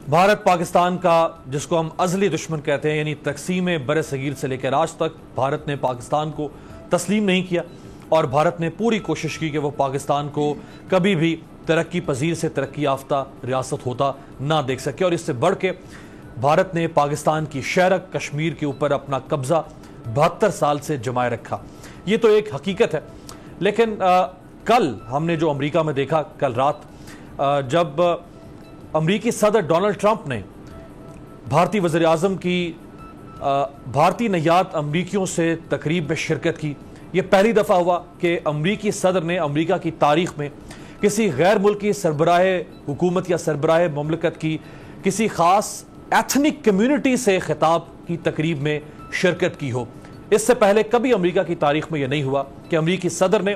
بھارت پاکستان کا جس کو ہم ازلی دشمن کہتے ہیں، یعنی تقسیم بر صغیر سے لے کر آج تک بھارت نے پاکستان کو تسلیم نہیں کیا، اور بھارت نے پوری کوشش کی کہ وہ پاکستان کو کبھی بھی ترقی پذیر سے ترقی یافتہ ریاست ہوتا نہ دیکھ سکے، اور اس سے بڑھ کے بھارت نے پاکستان کی شہرک کشمیر کے اوپر اپنا قبضہ 72 سال سے جمائے رکھا۔ یہ تو ایک حقیقت ہے، لیکن کل ہم نے جو امریکہ میں دیکھا، کل رات جب امریکی صدر ڈونلڈ ٹرمپ نے بھارتی وزیر اعظم کی بھارتی نژاد امریکیوں سے تقریب میں شرکت کی، یہ پہلی دفعہ ہوا کہ امریکی صدر نے امریکہ کی تاریخ میں کسی غیر ملکی سربراہ حکومت یا سربراہ مملکت کی کسی خاص ایتھنک کمیونٹی سے خطاب کی تقریب میں شرکت کی ہو۔ اس سے پہلے کبھی امریکہ کی تاریخ میں یہ نہیں ہوا کہ امریکی صدر نے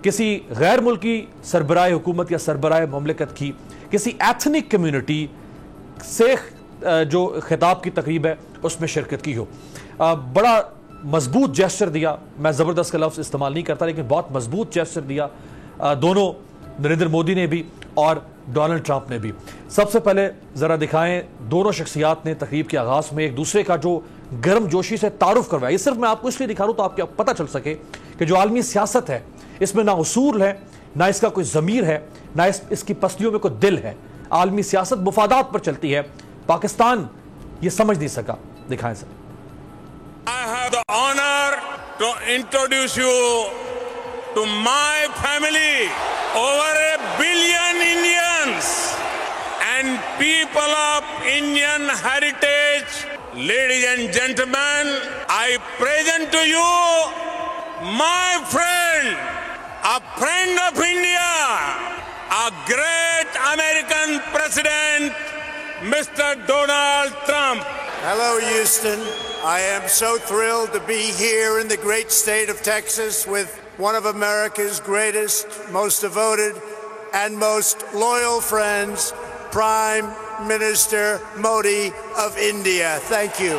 کسی غیر ملکی سربراہ حکومت یا سربراہ مملکت کی کسی ایتھنک کمیونٹی سے جو خطاب کی تقریب ہے اس میں شرکت کی ہو۔ بڑا مضبوط جیسچر دیا، میں زبردست کا لفظ استعمال نہیں کرتا، لیکن بہت مضبوط جیسچر دیا دونوں، نریندر مودی نے بھی اور ڈونلڈ ٹرمپ نے بھی۔ سب سے پہلے ذرا دکھائیں، دونوں شخصیات نے تقریب کے آغاز میں ایک دوسرے کا جو گرم جوشی سے تعارف کروایا۔ یہ صرف میں آپ کو اس لیے دکھا رہا ہوں تو آپ کو پتہ چل سکے کہ جو عالمی سیاست ہے اس میں نہ اصول ہے، نہ اس کا کوئی ضمیر ہے، نہ اس کی پسلیوں میں کوئی دل ہے۔ عالمی سیاست مفادات پر چلتی ہے، پاکستان یہ سمجھ نہیں سکا۔ دکھائیں سر۔ I have the honor to introduce you to my family, over 1 billion Indians and people of Indian heritage. Ladies and gentlemen, I present to you my friend, a friend of India, a great American president, Mr. Donald Trump. Hello, Houston. I am so thrilled to be here in the great state of Texas with one of America's greatest, most devoted, and most loyal friends, Prime Minister Modi of India. Thank you.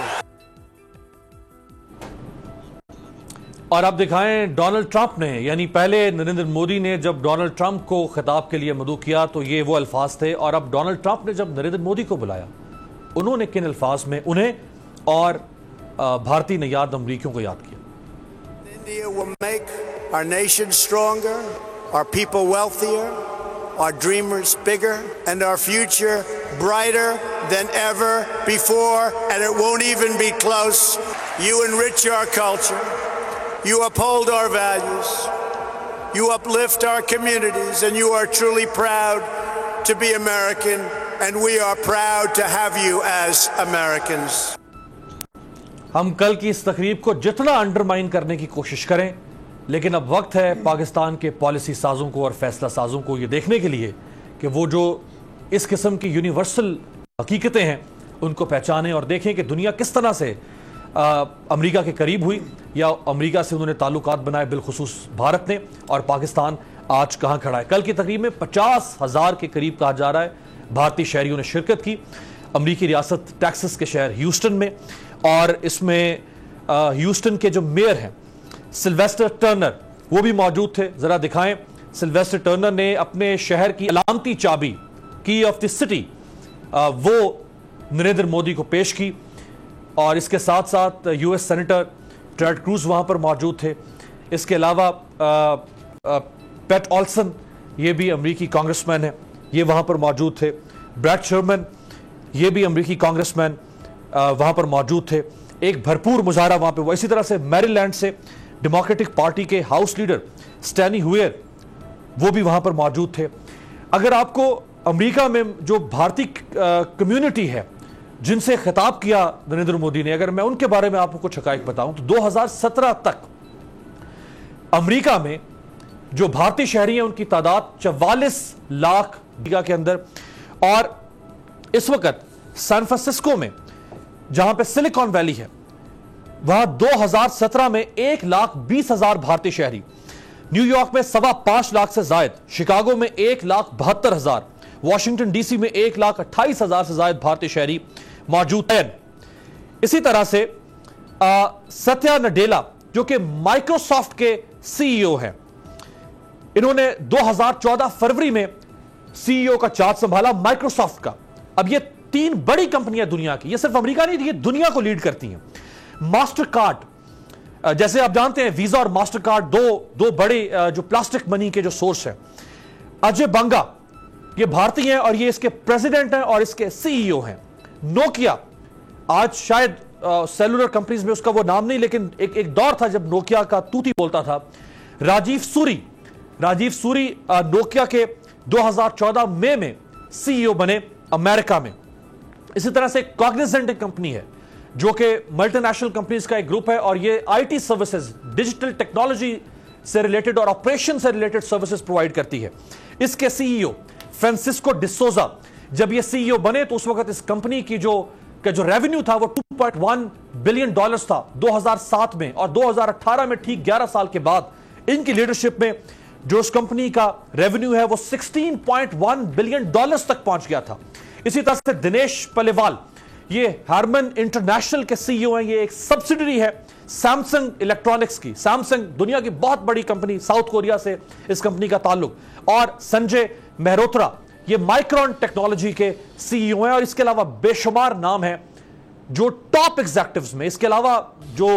اور اب دکھائیں Donald Trump نے، یعنی پہلے نریندر مودی نے جب Donald Trump کو خطاب کے لیے مدعو کیا تو یہ وہ الفاظ تھے، اور اب ڈونلڈ ٹرمپ نے جب نریندر مودی کو بلایا انہوں نے کن الفاظ میں انہیں اور بھارتی نژاد امریکیوں کو یاد کیا۔ India will make our nation stronger, our people wealthier, our dreamers bigger, and our future brighter than ever before, and it won't even be close. You enrich our culture. You uphold our values, you uplift our communities, and you are truly proud to be American, and we are proud to have you as Americans. ہم کل کی اس تقریب کو جتنا undermine کرنے کی کوشش کریں، لیکن اب وقت ہے پاکستان کے پالیسی سازوں کو اور فیصلہ سازوں کو یہ دیکھنے کے لیے کہ وہ جو اس قسم کی یونیورسل حقیقتیں ہیں ان کو پہچانیں اور دیکھیں کہ دنیا کس طرح سے امریکہ کے قریب ہوئی یا امریکہ سے انہوں نے تعلقات بنائے، بالخصوص بھارت نے، اور پاکستان آج کہاں کھڑا ہے۔ کل کی تقریب میں 50,000 کے قریب کہا جا رہا ہے بھارتی شہریوں نے شرکت کی، امریکی ریاست ٹیکسس کے شہر ہیوسٹن میں، اور اس میں ہیوسٹن کے جو میئر ہیں سلویسٹر ٹرنر وہ بھی موجود تھے۔ ذرا دکھائیں، سلویسٹر ٹرنر نے اپنے شہر کی علامتی چابی کی آف دی سٹی وہ نریندر مودی کو پیش کی، اور اس کے ساتھ ساتھ یو ایس سینیٹر ٹیڈ کروز وہاں پر موجود تھے۔ اس کے علاوہ پیٹ آلسن، یہ بھی امریکی کانگریس مین ہیں، یہ وہاں پر موجود تھے۔ بریڈ شرمن، یہ بھی امریکی کانگریس مین وہاں پر موجود تھے۔ ایک بھرپور مظاہرہ وہاں پہ ہوا۔ اسی طرح سے میری لینڈ سے ڈیموکریٹک پارٹی کے ہاؤس لیڈر سٹینی ہوئر وہ بھی وہاں پر موجود تھے۔ اگر آپ کو امریکہ میں جو بھارتی کمیونٹی ہے جن سے خطاب کیا نریندر مودی نے، اگر میں ان کے بارے میں آپ کو کچھ حقائق بتاؤں تو 2017 تک امریکہ میں جو بھارتی شہری ہیں ان کی تعداد 44 لاکھ کے اندر، اور اس وقت سان فرانسسکو میں جہاں پہ سلیکون ویلی ہے وہاں 2017 میں 1,20,000 بھارتی شہری، نیو یارک میں 5.25 لاکھ سے زائد، شکاگو میں 1,72,000، واشنگٹن ڈی سی میں 1,28,000 سے زائد بھارتی شہری موجود ہیں۔ اسی طرح سے ستیا نڈیلا جو کہ مائکروسافٹ کے سی ای او ہیں، انہوں نے 2014 فروری میں سی ای او کا چارج سنبھالا مائکروسافٹ کا۔ اب یہ 3 بڑی کمپنیاں دنیا کی, یہ صرف امریکہ نہیں, یہ دنیا کو لیڈ کرتی ہیں. ماسٹر کارڈ, جیسے آپ جانتے ہیں ویزا اور ماسٹر کارڈ دو بڑے جو پلاسٹک منی کے جو سورس ہیں. اجے بنگا یہ بھارتی ہیں اور یہ اس کے پریزیڈنٹ ہیں اور اس کے سی ای او ہیں. نوکیا, آج شاید سیلولر کمپنیز میں اس کا وہ نام نہیں, لیکن ایک دور تھا جب نوکیا کا توتی بولتا تھا. راجیو سوری نوکیا کے 2014 میں سی ای او بنے امریکہ میں. اسی طرح سے کاگنیزنٹ کمپنی ہے جو کہ ملٹی نیشنل کمپنیز کا ایک گروپ ہے اور یہ I T services, digital technology سے ریلیٹڈ اور آپریشن سے ریلیٹڈ سروسز پرووائڈ کرتی ہے. اس کے سی ای او فرانسسکو ڈسوزا جب یہ سی ای او بنے تو اس وقت اس کمپنی کی جو ریونیو تھا وہ $2.1 بلین تھا 2007 میں, اور 2018 میں ٹھیک 11 سال کے بعد ان کی لیڈرشپ میں جو اس کمپنی کا ریونیو ہے وہ $16.1 بلین تک پہنچ گیا تھا. اسی طرح سے دنیش پلیوال یہ ہارمن انٹرنیشنل کے سی ای او ہیں. یہ ایک سبسیڈری ہے سیمسنگ الیکٹرانکس کی. سیمسنگ دنیا کی بہت بڑی کمپنی, ساؤتھ کوریا سے اس کمپنی کا تعلق. اور سنجے مہروترا یہ مائکرون ٹیکنالوجی کے سی ای او ہیں. اور اس کے علاوہ بے شمار نام ہیں جو ٹاپ ایگزیکٹوز میں, اس کے علاوہ جو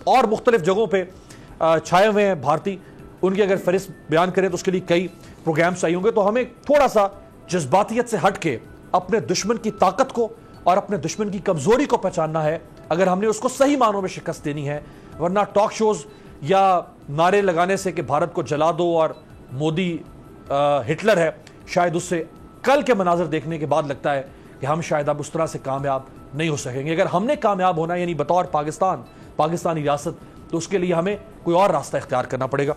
اور مختلف جگہوں پہ چھائے ہوئے ہیں بھارتی, ان کی اگر فہرست بیان کریں تو اس کے لیے کئی پروگرامز چاہیے ہوں گے. تو ہمیں تھوڑا سا جذباتیت سے ہٹ کے اپنے دشمن کی طاقت کو اور اپنے دشمن کی کمزوری کو پہچاننا ہے اگر ہم نے اس کو صحیح معنوں میں شکست دینی ہے. ورنہ ٹاک شوز یا نعرے لگانے سے کہ بھارت کو جلا دو اور مودی ہٹلر ہے, شاید اس سے کل کے مناظر دیکھنے کے بعد لگتا ہے کہ ہم شاید اب اس طرح سے کامیاب نہیں ہو سکیں گے. اگر ہم نے کامیاب ہونا یعنی بطور پاکستانی ریاست, تو اس کے لیے ہمیں کوئی اور راستہ اختیار کرنا پڑے گا.